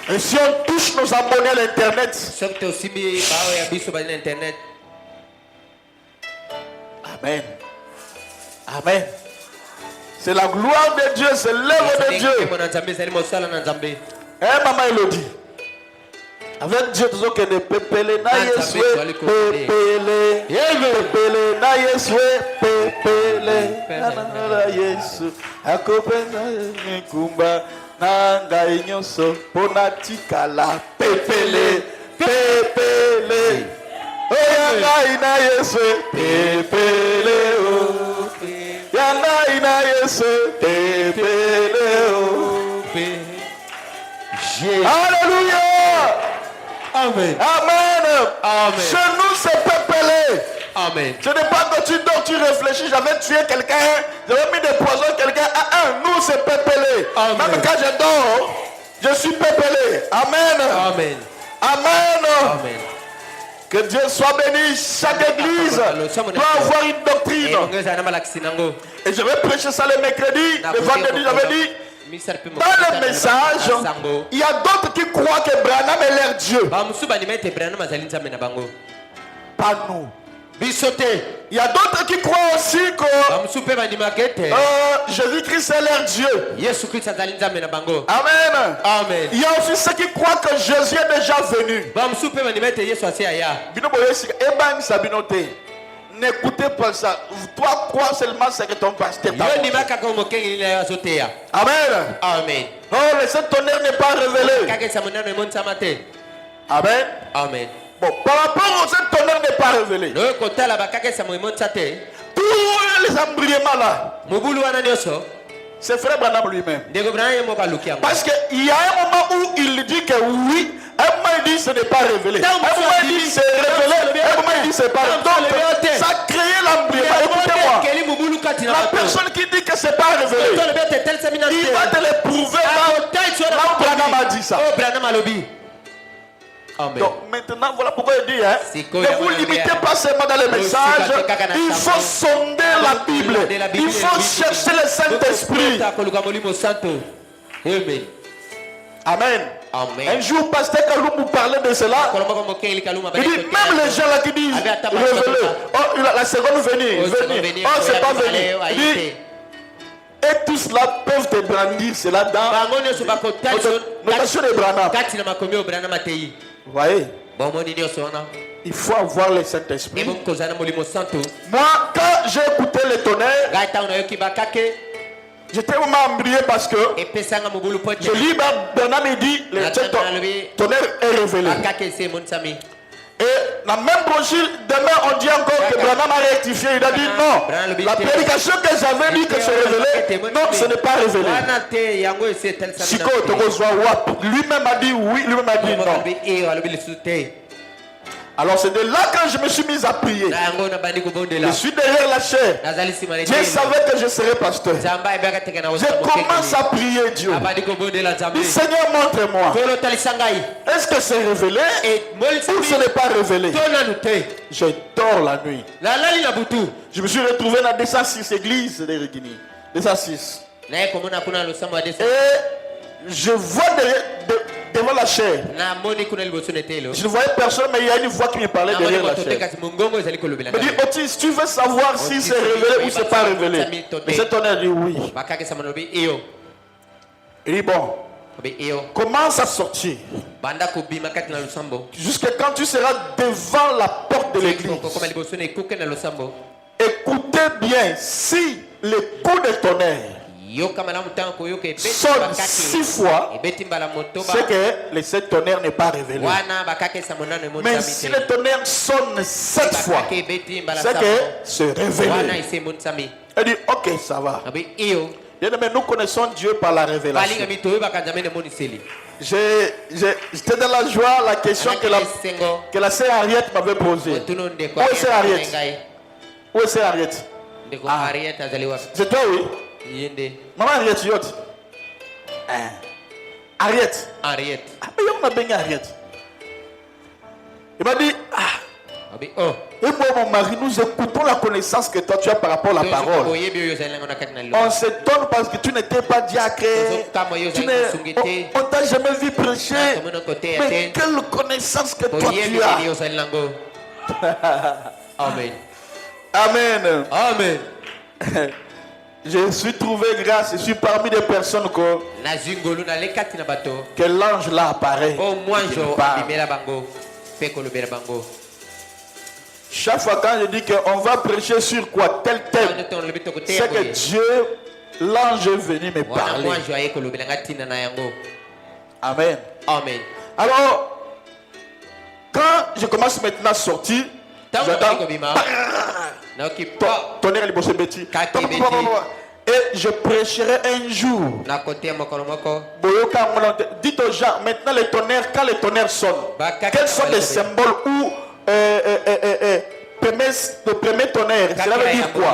Et si on touche nos abonnés à l'internet, Amen. Amen. C'est la gloire de Dieu, c'est l'œuvre de Dieu. Maman Elodie. Avec Dieu, tout ce que ne pépele na Yeswe, pépele, pépele na Yeswe, pépele, na Yesu, akopena mikumba. Nanga inyoso ponatikala pepele pepele oyanga ina Yesu pepele o yanga ina Yesu pepele o. Alléluia. Amen. Amen. Amen. Chez nous c'est pepele. Amen. Ce n'est pas que tu dors, tu réfléchis, j'avais tué quelqu'un, j'avais mis des poisons à quelqu'un. Nous c'est pépélé. Même quand je dors, je suis pépélé. Amen. Amen. Amen. Amen. Que Dieu soit béni. Chaque église doit avoir une doctrine. Et je vais prêcher ça le mercredi, le vendredi, j'avais dit. Dans le message, il y a d'autres qui croient que Branham est leur Dieu. Pas nous. Il y a d'autres qui croient aussi que Jésus-Christ est leur Dieu. Amen. Amen. Il y a aussi ceux qui croient que Jésus est déjà venu. N'écoutez pas ça. Toi, crois seulement ce que ton pasteur t'a dit. Amen. Amen. Oh, le Saint-Tonnerre n'est pas révélé. Amen. Amen. Bon, par rapport au Saint-Tonnerre n'est pas révélé. Tous les embryements là, c'est frère Branham lui-même. Parce qu'il y a un moment où il dit que oui, un moment il dit ce n'est pas révélé. À un moment il dit c'est révélé. À un moment il dit c'est pas révélé. Donc ça a créé l'embryon. Écoutez-moi. La personne qui dit que c'est pas révélé, il va te le prouver là où Branham a dit ça. Amen. Donc maintenant voilà pourquoi il dit ne vous limitez pas seulement dans les messages. Il faut sonder la Bible. Il faut chercher le Saint-Esprit. Amen. Amen. Un jour, pasteur Kalumbu parlait de cela. Il dit même les gens là qui disent révélé, oh, la seconde venue, oh, c'est pas venu. Il dit, et tous cela peuvent te brandir cela dans notation de Branham. Vous voyez, il faut avoir le Saint-Esprit. Moi, quand j'ai écouté le tonnerre, j'étais vraiment embrouillé parce que je lis Branham il dit le tonnerre est révélé. Et la même brochure, demain on dit encore que Branham a rectifié. Il a dit non, la prédication que j'avais dit que c'est révélé, non, ce n'est pas révélé. Lui-même a dit oui, lui-même a dit non. Alors c'est de là quand je me suis mis à prier. Je suis derrière la chair. Dieu savait que je serais pasteur. Je commence à prier Dieu. Dis Seigneur, montre-moi. Est-ce que c'est révélé ou ce n'est pas révélé? Je dors la nuit. Je me suis retrouvé dans 206 églises de Regini. 206. Et je vois devant la chair. Je ne voyais personne, mais il y a une voix qui me parlait derrière la chair. Il me dit, Otis, tu veux savoir si c'est révélé ou c'est pas révélé? Et cet honneur dit oui. Il dit bon, commence à sortir. Jusqu'à quand tu seras devant la porte de l'église. Écoutez bien, si le coup de tonnerre sonne 6 fois, c'est que le 7 tonnerre n'est pas révélé. Mais si le tonnerre sonne 7 fois, c'est que c'est révélé. Elle dit ok, ça va. Bien aimé, nous connaissons Dieu par la révélation. J'étais dans la joie, la question que la sœur Harriet m'avait posée. Où est sœur Harriet? Où est sœur Harriet? C'est toi, oui? Maman Harriet, Yot. Harriet. Ah, mais on a bien Harriet. Il m'a dit, et moi, mon mari, nous écoutons la connaissance que toi tu as par rapport à la parole. On s'étonne parce que tu n'étais pas diacre. On t'a jamais vu prêcher. Mais quelle connaissance que toi tu as. Amen. Amen. Amen. Je suis trouvé grâce, je suis parmi des personnes que l'ange là apparaît. Chaque fois quand je dis qu'on va prêcher sur quoi, tel thème, c'est que Dieu, l'ange est venu me parler. Amen. Amen. Alors, quand je commence maintenant à sortir, j'entends tonnerre les bosses bêtis. Et je prêcherai un jour. Dites aux gens, maintenant les tonnerres, quand les tonnerres sonnent, quels sont les symboles où le premier tonnerre, cela veut dire quoi?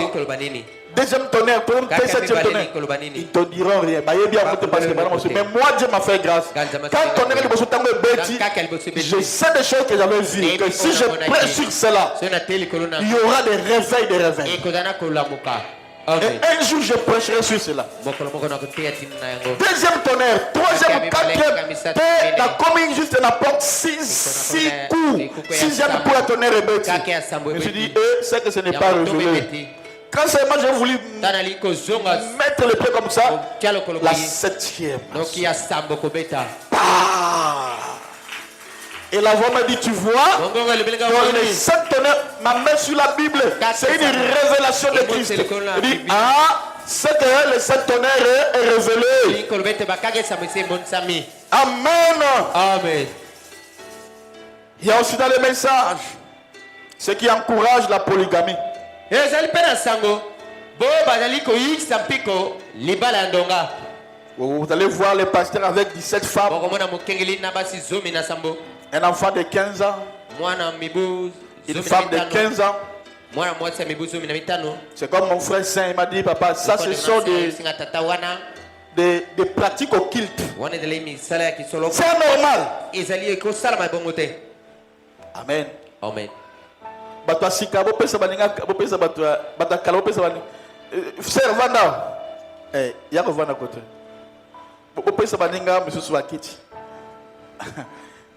Deuxième tonnerre, septième tonnerre, ils ne te diront rien. Mais moi, Dieu m'a fait grâce. Quand tonnerre les bosses bêtis, je sais des choses que j'avais vues. Que si je prêche sur cela, il y aura des réveils. Et un jour je prêcherai sur cela. Deuxième tonnerre, troisième, quatrième. La commune juste n'apporte 6 coups. Sixième coup, la tonnerre est bêtise. Je me suis dit, c'est que ce n'est pas révélé. Quand seulement j'ai voulu mettre le pied comme ça, la septième. Et la voix m'a dit, tu vois, dans les 7 tonnerres, ma main sur la Bible, c'est une révélation de Christ. Il dit, c'est que les 7 tonnerres est révélé. Amen. Amen. Il y a aussi dans les messages ce qui encourage la polygamie. Vous allez voir les pasteurs avec 17 femmes. Un enfant de 15 ans. Une femme de 15 ans. C'est comme mon frère Saint, il m'a dit, papa, ça ce sont des pratiques occultes. C'est normal. Amen. Amen. Frère Vanda.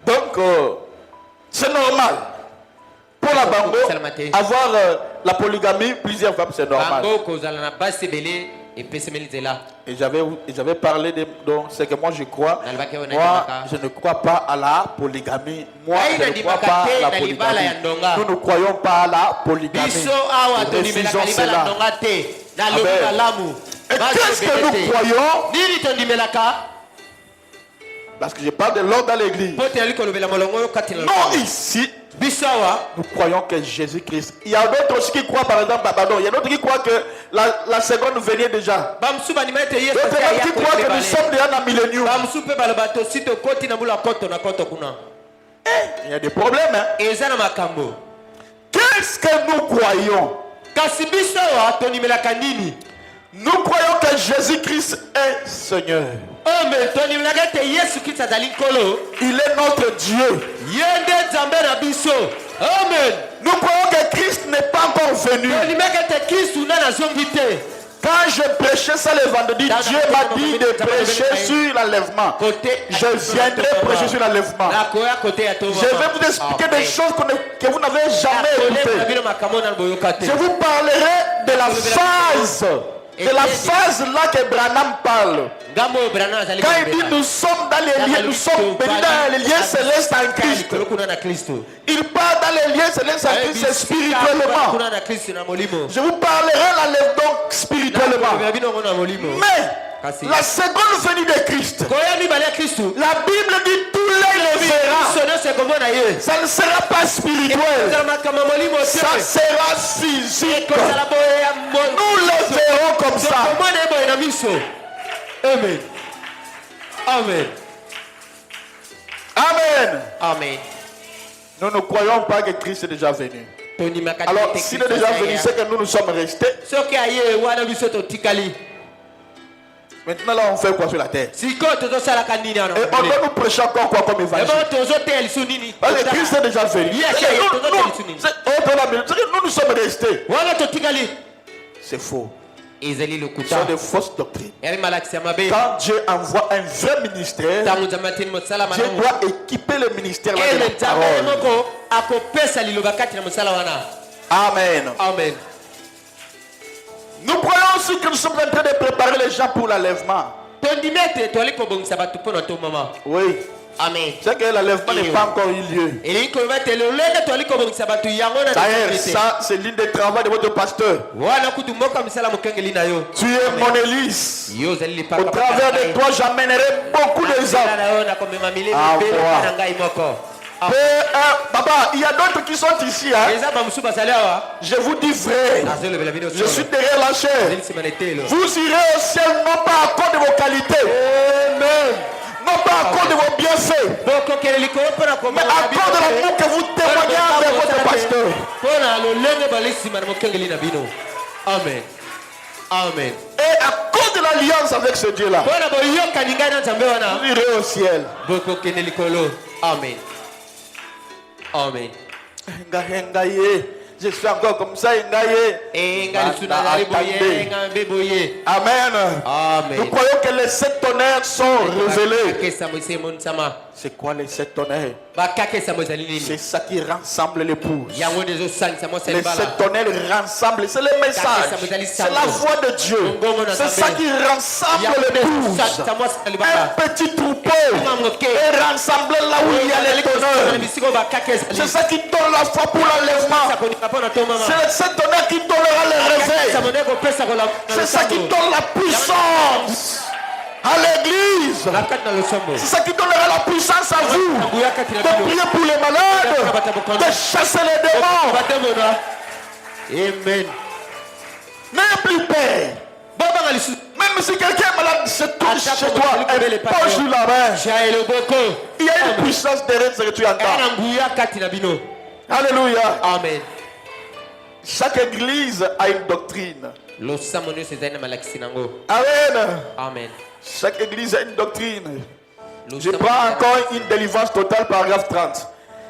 Donc, c'est normal. Pour la bango, avoir la polygamie plusieurs femmes, c'est normal. Et j'avais parlé de ce que moi je crois. Moi, je ne crois pas à la polygamie. Moi, je ne crois pas à la polygamie. Nous ne croyons pas à la polygamie. Nous refusons cela. Amen. Et qu'est-ce que nous croyons? Parce que je parle de l'ordre dans l'église. Non, ici, nous croyons que Jésus-Christ. Il y a d'autres aussi qui croient, par exemple, pardon, il y a d'autres qui croient que la seconde venait déjà. D'autres qui croient que nous sommes déjà dans le millénium. Il y a des problèmes. Hein? Qu'est-ce que nous croyons? Nous croyons que Jésus-Christ est Seigneur. Il est notre Dieu. Amen. Nous croyons que Christ n'est pas encore venu. Quand je prêchais ça le vendredi, Dieu m'a dit de prêcher sur l'enlèvement. Je viendrai prêcher sur l'enlèvement. Je vais vous expliquer des choses que vous n'avez jamais écoutées. Je vous parlerai de la phase. De la phase là que Branham parle. Quand il dit nous sommes dans les liens, nous sommes bénis dans les liens célestes en Christ. Il parle dans les liens célestes en Christ spirituellement. Je vous parlerai l'enlèvement spirituellement. Mais la seconde venue de Christ, la Bible dit tout l'œil le verra. Ça ne sera pas spirituel, ça sera physique. Nous le verrons comme ça. Amen. Amen. Amen. Amen. Nous ne croyons pas que Christ est déjà venu. Alors, s'il est déjà venu, c'est que nous sommes restés. Maintenant, là, on fait quoi sur la terre? Et on doit nous prêcher encore quoi comme évangile? Parce que Christ est déjà venu. Nous sommes restés. C'est faux. Ce sont des fausses doctrines. Quand Dieu envoie un vrai ministère, Dieu doit équiper le ministère de la parole. Amen. Amen. Nous croyons aussi que nous sommes en train de préparer les gens pour l'enlèvement. Oui. Amen. C'est que l'enlèvement n'est pas encore eu lieu. D'ailleurs, ça, c'est l'une des travaux de votre pasteur. Tu es mon hélice. Au travers de toi, j'amènerai beaucoup de gens. Papa, il y a d'autres qui sont ici. Hein? Je vous dis vrai. Je suis derrière la chair. Vous irez au ciel non pas à cause de vos qualités. Amen. Non pas à cause de vos bienfaits. Mais à cause de l'amour que vous témoignez avec votre pasteur. Amen. Amen. Et à cause de l'alliance avec ce Dieu-là, vous irez au ciel. Amen. Amen. Je suis encore comme ça. Amen. Nous croyons que les 7 tonnerres sont révélés. C'est quoi les 7 tonnerres? C'est ça qui rassemble l'épouse. Les 7 tonnerres rassemblent. C'est le message. C'est la voix de Dieu. C'est ça qui rassemble l'épouse. Un petit troupeau est rassemblé là où il y a les tonnerres. C'est ça qui donne la foi pour l'enlèvement. C'est les 7 tonnerres qui donnera le réveil. C'est ça qui donne la puissance à l'église. C'est ça qui donnera la puissance à vous de prier pour les malades, de chasser les démons. Amen. N'ayez plus peur. Même si quelqu'un est malade, c'est toi chez toi, impose sur la main. Il y a une puissance derrière ce que tu entends. Alléluia. Amen. Chaque église a une doctrine. Amen. Amen. Chaque église a une doctrine. Je prends encore une délivrance totale, paragraphe 30.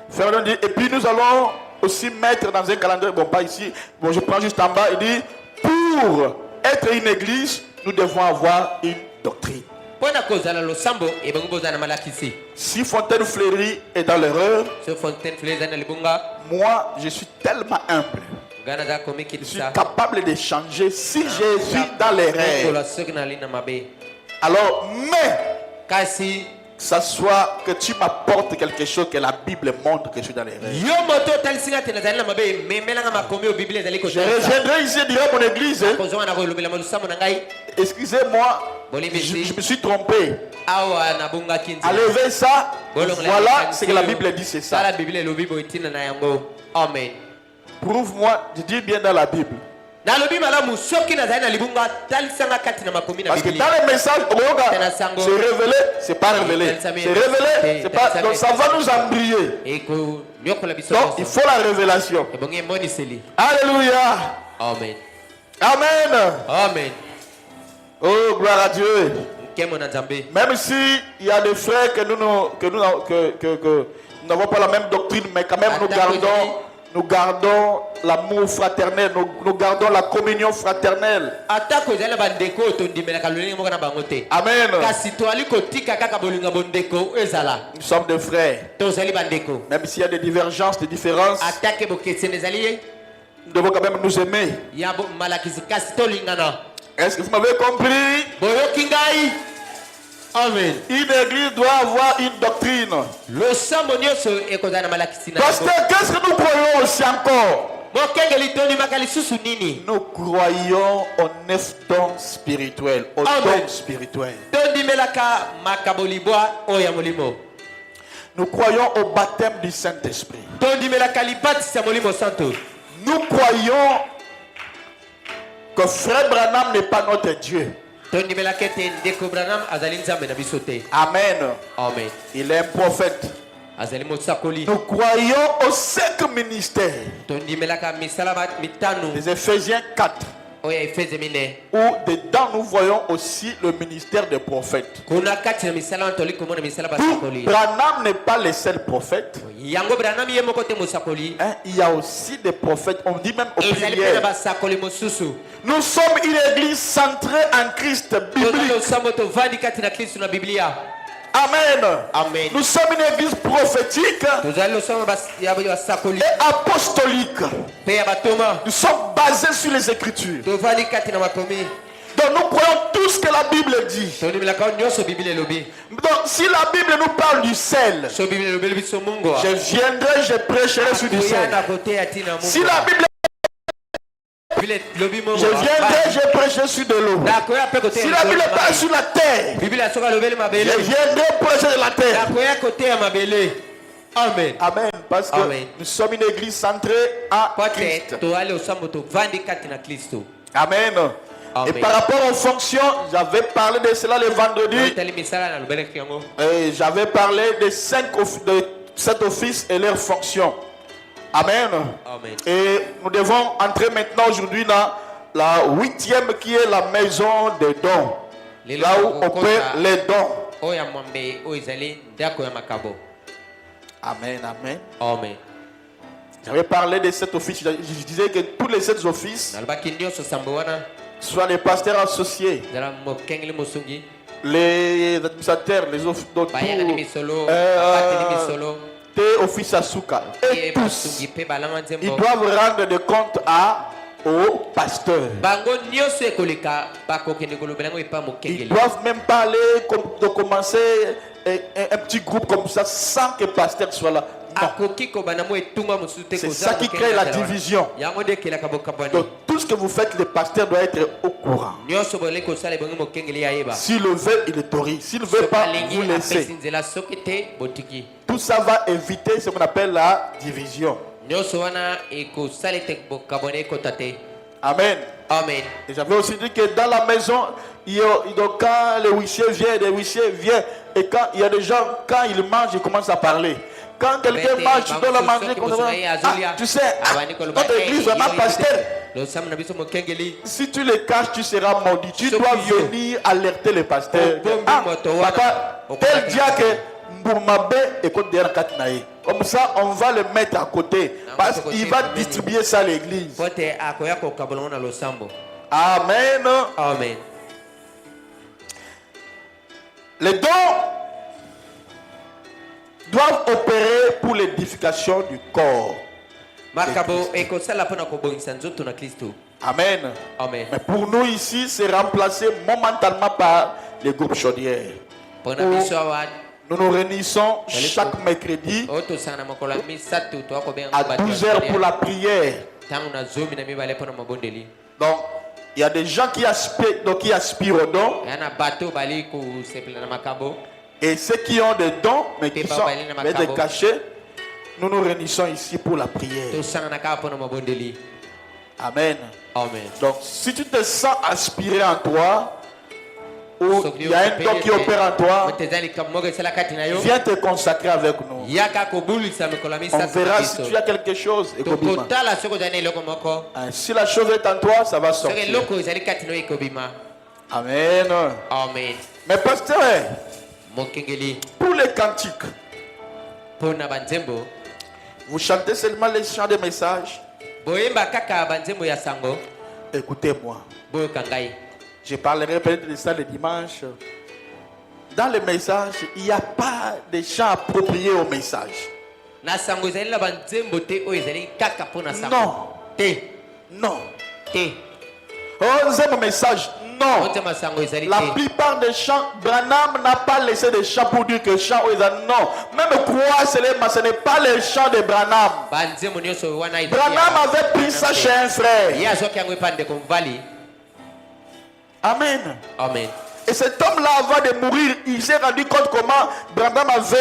Fernand dit, et puis nous allons aussi mettre dans un calendrier, bon pas ici, bon je prends juste en bas, il dit, pour être une église, nous devons avoir une doctrine. Si Fontaine Fleury est dans l'erreur, moi je suis tellement humble. Je suis capable de changer si je suis dans l'erreur. Alors, mais ça soit que tu m'apportes quelque chose que la Bible montre que je suis dans l'erreur. Je reviendrai ici et dirai à mon église, excusez-moi, je me suis trompé. Enlevez ça, voilà ce que la Bible dit, c'est ça. Amen. Prouve-moi, je dis bien dans la Bible. Parce que dans les messages, c'est révélé, c'est pas révélé. C'est révélé, c'est pas. Donc ça va nous embrouiller. Donc il faut la révélation. Alléluia. Amen. Amen. Amen. Oh, gloire à Dieu. Même si il y a des frères que nous n'avons pas la même doctrine, mais quand même nous gardons l'amour fraternel, nous gardons la communion fraternelle. Amen. Nous sommes des frères. Même s'il y a des divergences, des différences, nous devons quand même nous aimer. Est-ce que vous m'avez compris? Amen. Une église doit avoir une doctrine. Pasteur, qu'est-ce que nous croyons aussi encore? Nous croyons aux 9 dons spirituels, aux dons spirituels. Nous croyons au baptême du Saint-Esprit. Nous croyons que Frère Branham n'est pas notre Dieu. Amen. Amen. Il est un prophète. Nous croyons au 5 ministères. Les Éphésiens 4. Où dedans nous voyons aussi le ministère des prophètes. Branham n'est pas le seul prophète. Il y a aussi des prophètes. On dit même au pluriel. Nous sommes une église centrée en Christ biblique. Amen. Amen. Nous sommes une église prophétique et apostolique. Nous sommes basés sur les Écritures. Donc nous croyons tout ce que la Bible dit. Donc si la Bible nous parle du sel, je viendrai, je prêcherai sur du sel. Si la Bible je viendrai, je prêcherai sur de l'eau. Si la Bible parle sur la terre, je viendrai prêcher de la terre. Amen. Amen. Parce que nous sommes une église centrée en Christ. Amen. Et par rapport aux fonctions, j'avais parlé de cela le vendredi. Et j'avais parlé de 7 offices et leurs fonctions. Amen. Amen. Et nous devons entrer maintenant aujourd'hui dans la 8e qui est la maison des dons. Là où on opère les dons. Amen, amen. Amen. J'avais parlé de 7 offices. Je disais que tous les 7 offices, soit les pasteurs associés, les administrateurs, les officiers, office à Souka, et tous, ils doivent rendre des comptes au pasteur. Ils doivent même pas aller de commencer un petit groupe comme ça sans que le pasteur soit là. C'est ça qui crée la division. Donc tout ce que vous faites, le pasteur doit être au courant. S'il le veut, il autorise. S'il ne veut pas, vous laissez. Tout ça va éviter ce qu'on appelle la division. Amen. Amen. Et j'avais aussi dit que dans la maison, donc quand les huissiers viennent, et quand il y a des gens, quand ils mangent, ils commencent à parler. Quand quelqu'un mange, tu dois le manger comme ça. Ah, tu sais, notre église, vraiment, pasteur, si tu les caches, tu seras maudit. Tu dois venir alerter les pasteurs. Ah, papa, tel diacre, Mbourmabé, écoute derrière Katnaï. Comme ça, on va le mettre à côté. Parce qu'il va distribuer ça à l'église. Amen. Amen. Les dons doivent opérer pour l'édification du corps. Amen. Amen. Mais pour nous ici, c'est remplacé momentanément par les groupes chaudières. Nous nous réunissons chaque mercredi à 12h pour la prière. Donc, il y a des gens qui aspirent aux dons. Et ceux qui ont des dons, mais qui sont des cachets, nous nous réunissons ici pour la prière. Amen. Amen. Donc, si tu te sens aspirer en toi, ou il y a un don qui opère en toi, viens te consacrer avec nous. On verra si tu as quelque chose. Si la chose est en toi, ça va sortir. Amen. Amen. Mais pasteur, pour les cantiques, vous chantez seulement les chants de messages. Écoutez-moi. Je parlerai peut-être de ça le dimanche. Dans le message, il n'y a pas de chants appropriés au message. Non. Non. On aime le message. Non. La plupart des chants, Branham n'a pas laissé de chants pour dire que chants, non. Même quoi, ce n'est pas les chants de Branham. Branham avait pris ça chez un frère. Amen. Amen. Et cet homme-là, avant de mourir, il s'est rendu compte comment Branham avait